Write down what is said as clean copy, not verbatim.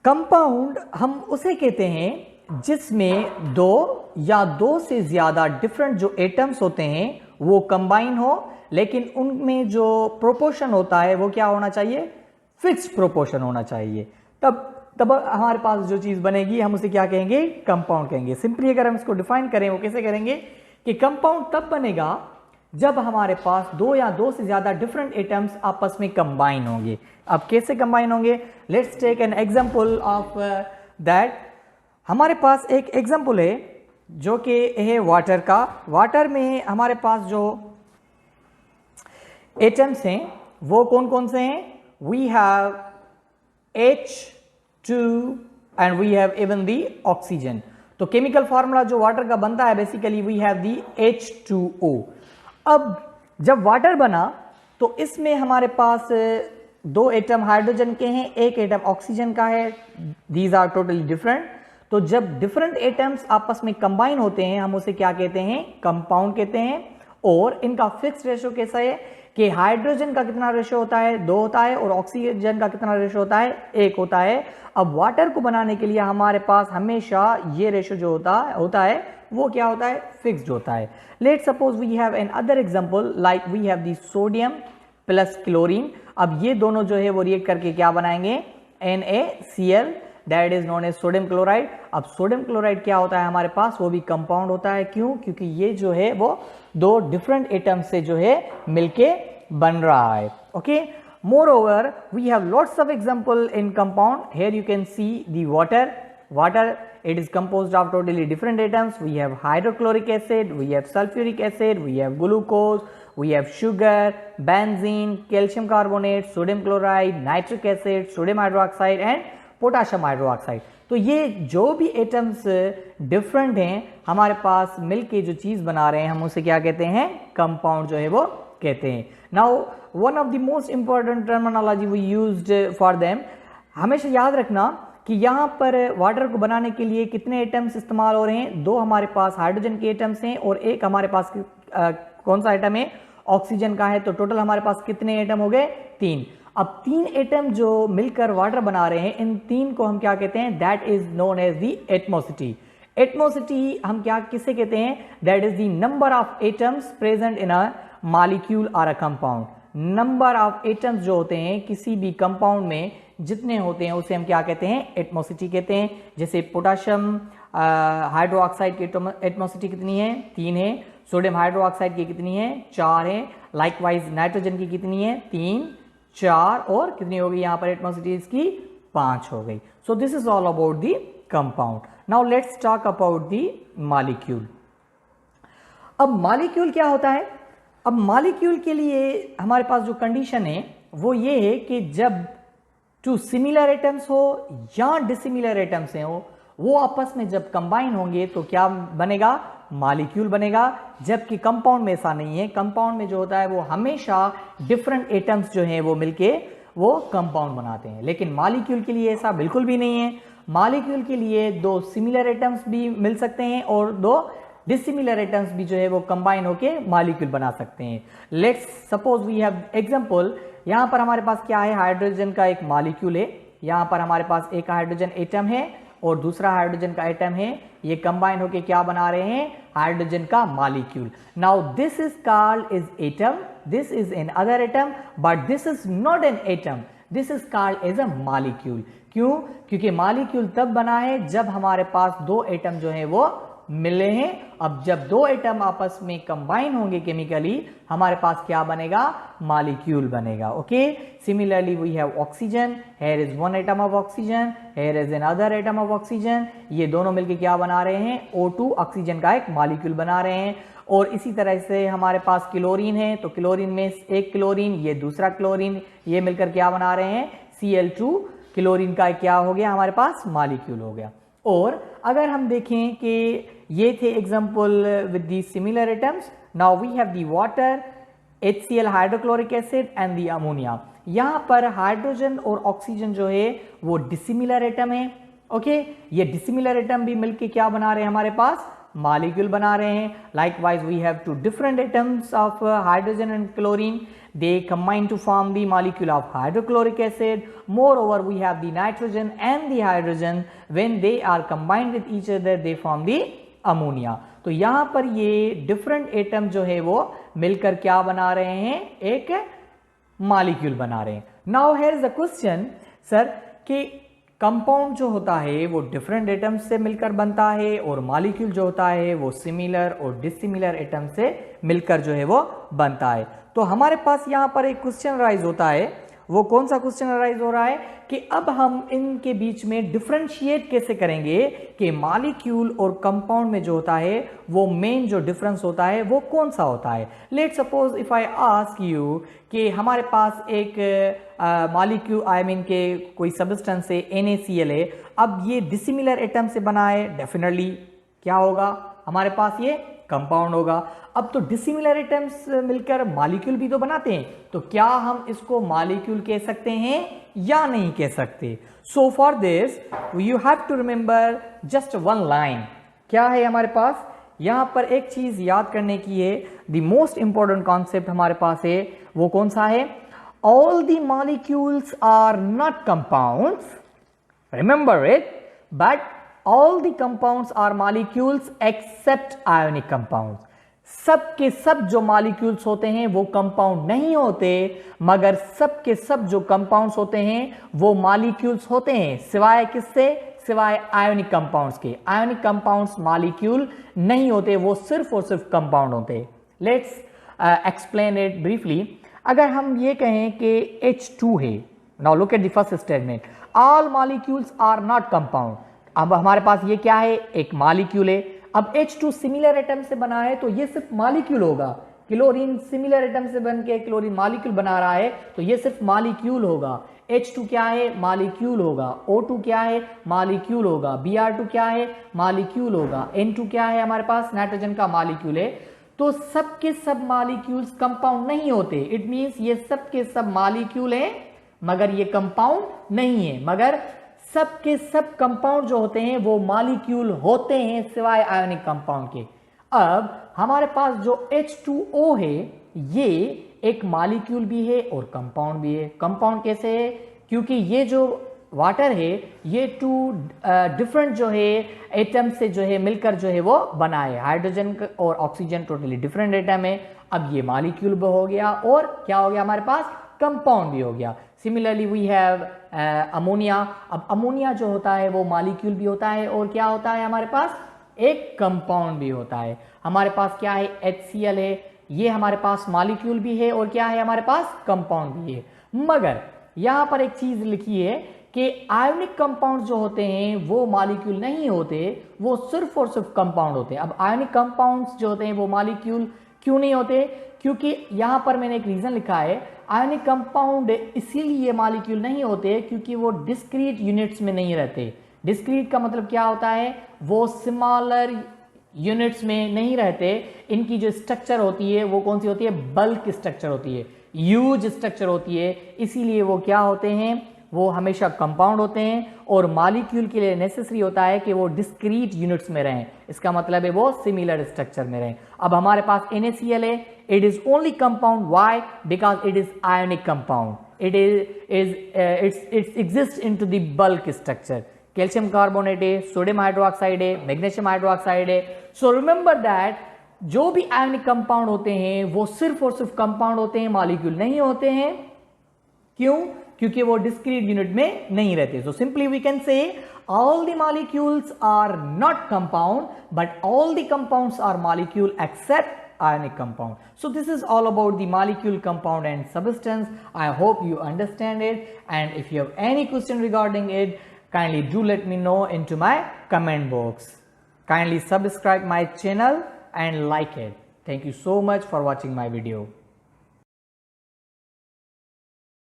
Compound हम उसे कहते हैं जिसमें दो या दो से ज्यादा डिफरेंट जो एटम्स होते हैं वो कंबाइन हो, लेकिन उनमें जो प्रोपोर्शन होता है वो क्या होना चाहिए, फिक्स्ड प्रोपोर्शन होना चाहिए। तब हमारे पास जो चीज बनेगी हम उसे क्या कहेंगे, कंपाउंड कहेंगे। सिंपली अगर हम इसको डिफाइन करें वो कैसे करेंगे कि कंपाउंड तब बनेगा जब हमारे पास दो या दो से ज्यादा डिफरेंट एटम्स आपस में कंबाइन होंगे। अब कैसे कंबाइन होंगे, let's take an example of that. हमारे पास एक एग्जांपल है जो कि है वाटर का। वाटर में हमारे पास जो एटम्स हैं वो कौन कौन से हैं, we have H2 and we have even the oxygen. तो केमिकल फॉर्मूला जो वाटर का बनता है basically we have the H2O। अब जब वाटर बना तो इसमें हमारे पास दो एटम हाइड्रोजन के हैं, एक एटम ऑक्सीजन का है, दीज आर टोटली डिफरेंट। तो जब डिफरेंट एटम्स आपस में कंबाइन होते हैं हम उसे क्या कहते हैं, कंपाउंड कहते हैं। और इनका फिक्स रेशो कैसा है कि हाइड्रोजन का कितना रेशो होता है, 2 होता है, और ऑक्सीजन का कितना रेशो होता है, 1 होता है। अब वाटर को बनाने के लिए हमारे पास हमेशा ये रेशो जो होता है वो क्या होता है, फिक्स्ड होता है। Let's suppose we have an other example like we have the sodium plus chlorine. अब ये दोनों जो है वो रिएक्ट करके क्या बनाएंगे, NaCl, that is known as sodium chloride. अब सोडियम क्लोराइड क्या होता है हमारे पास, वो भी कंपाउंड होता है। क्यों, क्योंकि ये जो है वो दो डिफरेंट एटम से जो है मिलके बन रहा है। Okay, moreover we have lots of example in compound. Here you can see the water, it is composed of totally different atoms. We have hydrochloric acid, we have sulfuric acid, we have glucose, we have sugar, benzene, calcium carbonate, sodium chloride, nitric acid, sodium hydroxide and potassium hydroxide। तो ये जो भी atoms different हैं हमारे पास मिलके जो चीज बना रहे हैं हम उसे क्या कहते हैं, कंपाउंड जो है वो कहते हैं। Now one of the most important terminology we used for them, हमेशा याद रखना कि यहाँ पर वाटर को बनाने के लिए कितने एटम्स इस्तेमाल हो रहे हैं, दो हमारे पास हाइड्रोजन के एटम्स हैं और एक हमारे पास कौन सा एटम है, ऑक्सीजन का है। तो टोटल हमारे पास कितने एटम हो गए, 3। अब 3 एटम जो मिलकर वाटर बना रहे हैं इन 3 को हम क्या कहते हैं, that is known as the atomicity. Atomicity हम क्या किसे कहते हैं, that is the number of atoms present in a molecule और a compound. Number of atoms जो होते हैं किसी भी कंपाउंड में जितने होते हैं उसे हम क्या कहते हैं, एटमोसिटी कहते हैं। जैसे पोटाशियम हाइड्रोक्साइड की एटमोसिटी कितनी है, 3 है। सोडियम हाइड्रोक्साइड की कितनी है, 4 है। लाइकवाइज नाइट्रोजन की कितनी है, 3, 4 और कितनी हो गई यहाँ पर एटमोसिटी इसकी, 5 हो गई। So this is all about the compound. Now let's talk about the molecule. अब मॉलिक्यूल क्या होता है, अब मॉलिक्यूल के लिए हमारे पास जो कंडीशन है वो ये है कि जब 2 सिमिलर एटम्स हो या डिसिमिलर एटम्स हो वो आपस में जब कंबाइन होंगे तो क्या बनेगा, मॉलिक्यूल बनेगा। जबकि कंपाउंड में ऐसा नहीं है, कंपाउंड में जो होता है वो हमेशा डिफरेंट एटम्स जो हैं वो मिलके वो कंपाउंड बनाते हैं। लेकिन मॉलिक्यूल के लिए ऐसा बिल्कुल भी नहीं है। मॉलिक्यूल के लिए 2 सिमिलर एटम्स भी मिल सकते हैं और 2 डिसिमिलर एटम्स भी जो है वो कंबाइन होके मॉलिक्यूल बना सकते हैं। Let's suppose we have example, यहां पर हमारे पास क्या है, हाइड्रोजन का एक मॉलिक्यूल है। यहां पर हमारे पास एक हाइड्रोजन एटम है और दूसरा हाइड्रोजन का एटम है, ये कंबाइन होके क्या बना रहे हैं, हाइड्रोजन का molecule. Now this is called is atom, this is an other atom, but this is not an atom, this is called as a molecule. क्यों, क्योंकि मॉलिक्यूल तब बना है जब हमारे पास 2 एटम जो है वो मिले हैं। अब जब 2 एटम आपस में कंबाइन होंगे केमिकली हमारे पास क्या बनेगा, मॉलिक्यूल बनेगा। Okay, similarly we have oxygen, here is 1 atom of oxygen, here is another atom of oxygen. ये दोनों मिलके क्या बना रहे हैं, O2 ऑक्सीजन का एक मॉलिक्यूल बना रहे हैं। और इसी तरह से हमारे पास क्लोरीन है, तो क्लोरीन में एक क्लोरीन, ये दूसरा क्लोरीन, ये मिलकर क्या बना रहे हैं, Cl2। क्लोरीन का क्या हो गया हमारे पास, मॉलिक्यूल हो गया। और अगर हम देखें कि ये थे example with the similar atoms, now we have the water, HCl hydrochloric acid and the ammonia. यहां पर हाइड्रोजन और ऑक्सीजन जो है वो डिसिमिलर एटम है। ओके, ये डिसिमिलर एटम भी मिलके क्या बना रहे हैं, हमारे पास मॉलिक्यूल बना रहे हैं। Likewise we have 2 different atoms of hydrogen and chlorine, they combine to form the molecule of hydrochloric acid. Moreover, we have the nitrogen and the hydrogen. When they are combined with each other, they form the ammonia. तो यहां पर ये different atom जो है वो मिलकर क्या बना रहे हैं, एक मॉलिक्यूल बना रहे हैं. Now here is the question sir कि कंपाउंड जो होता है वो डिफरेंट एटम्स से मिलकर बनता है और मॉलिक्यूल जो होता है वो सिमिलर और डिसिमिलर एटम से मिलकर जो है वो बनता है. तो हमारे पास यहां पर एक क्वेश्चन राइज होता है. वो कौन सा क्वेश्चन राइज हो रहा है कि अब हम इनके बीच में डिफरेंशिएट कैसे करेंगे कि मॉलिक्यूल और कंपाउंड में जो होता है वो मेन जो डिफरेंस होता है वो कौन सा होता है. Let suppose if I ask you कि हमारे पास एक मॉलिक्यूल आई मीन के कोई सब्सटेंस है NaCl है. अब ये डिसिमिलर एटम से बना है, डेफिनेटली क्या होगा हमारे पास ये कंपाउंड होगा. अब तो डिसिमिलर एटम्स मिलकर मॉलिक्यूल भी तो बनाते हैं, तो क्या हम इसको मॉलिक्यूल कह सकते हैं या नहीं कह सकते. So for this you have to remember just one line. क्या है हमारे पास यहां पर एक चीज याद करने की है. द मोस्ट इंपॉर्टेंट कॉन्सेप्ट हमारे पास है वो कौन सा है, all the molecules are not compounds, remember it, but all the compounds are molecules except ionic compounds. सब के सब जो मॉलिक्यूल्स होते हैं वो कंपाउंड नहीं होते, मगर सब के सब जो कंपाउंड्स होते हैं वो मॉलिक्यूल्स होते हैं, सिवाय किससे, सिवाय आयोनिक कंपाउंड्स के. आयोनिक कंपाउंड्स मॉलिक्यूल नहीं होते, वो सिर्फ और सिर्फ कंपाउंड होते. Let's explain it briefly. अगर हम ये कहें कि H2 है, now look at the first statement, all molecules are not compound. अब हमारे पास ये क्या है, एक मॉलिक्यूल है. अब H2 सिमिलर एटम से बना है तो ये सिर्फ मॉलिक्यूल होगा. क्लोरीन सिमिलर एटम से बनके क्लोरीन मॉलिक्यूल बना रहा है तो ये सिर्फ मॉलिक्यूल होगा. H2 क्या है, मॉलिक्यूल होगा. O2 क्या है, मॉलिक्यूल होगा. Br2 क्या है, मॉलिक्यूल होगा. N2 क्या है, हमारे पास नाइट्रोजन का मॉलिक्यूल है. तो सब के सब मॉलिक्यूल्स कंपाउंड नहीं होते. इट मींस ये सब के सब मॉलिक्यूल हैं मगर ये कंपाउंड नहीं है. मगर सब के सब कंपाउंड जो होते हैं वो मॉलिक्यूल होते हैं सिवाय आयोनिक कंपाउंड के. अब हमारे पास जो H2O है ये एक मॉलिक्यूल भी है और कंपाउंड भी है. कंपाउंड कैसे है, क्योंकि ये जो वाटर है ये टू डिफरेंट जो है एटम से जो है मिलकर जो है वो बना है. हाइड्रोजन और ऑक्सीजन टोटली डिफरेंट एटम है. अब ये मॉलिक्यूल भी हो गया और क्या हो गया हमारे पास, कंपाउंड भी हो गया. Similarly we have ammonia. अब अमोनिया जो होता है वो मॉलिक्यूल भी होता है और क्या होता है हमारे पास, एक कंपाउंड भी होता है. हमारे पास क्या है, HCl है, ये हमारे पास मॉलिक्यूल भी है और क्या है हमारे पास, कंपाउंड भी है. मगर यहां पर एक चीज लिखी है कि आयोनिक कंपाउंड जो होते हैं वो मॉलिक्यूल नहीं होते, वो सिर्फ और सिर्फ कंपाउंड होते हैं. अब आयोनिक कंपाउंड्स जो होते हैं वो मॉलिक्यूल क्यों नहीं होते, क्योंकि यहां पर मैंने एक रीजन लिखा है. आयोनिक कंपाउंड इसीलिए मॉलिक्यूल नहीं होते क्योंकि वो डिस्क्रीट यूनिट्स में नहीं रहते. डिस्क्रीट का मतलब क्या होता है, वो स्मॉलर यूनिट्स में नहीं रहते. इनकी जो स्ट्रक्चर होती है वो कौन सी होती है, बल्क स्ट्रक्चर होती है, ह्यूज स्ट्रक्चर होती है. इसीलिए वो क्या होते हैं, वो हमेशा कंपाउंड होते हैं और मॉलिक्यूल के लिए नेसेसरी होता है कि वो डिस्क्रीट यूनिट्स में रहें. इसका मतलब है वो सिमिलर स्ट्रक्चर में रहें. अब हमारे पास NaCl है, it is only compound. Why, because it is ionic compound. It exist into the bulk structure. Calcium carbonate है, सोडियम हाइड्रोक्साइड है, मैग्नीशियम हाइड्रोक्साइड है. सो रिमेंबर दैट जो भी आयोनिक कंपाउंड होते हैं वो सिर्फ और सिर्फ कंपाउंड होते हैं, मॉलिक्यूल नहीं होते हैं. क्यों, क्योंकि वो डिस्क्रीट यूनिट में नहीं रहते. So simply we can say all the molecules are not compound but all the compounds are molecule except ionic compound. So this is all about the molecule, compound and substance. I hope you understand it, and if you have any question regarding it, kindly do let me know into my comment box. Kindly subscribe my channel and like it. Thank you so much for watching my video.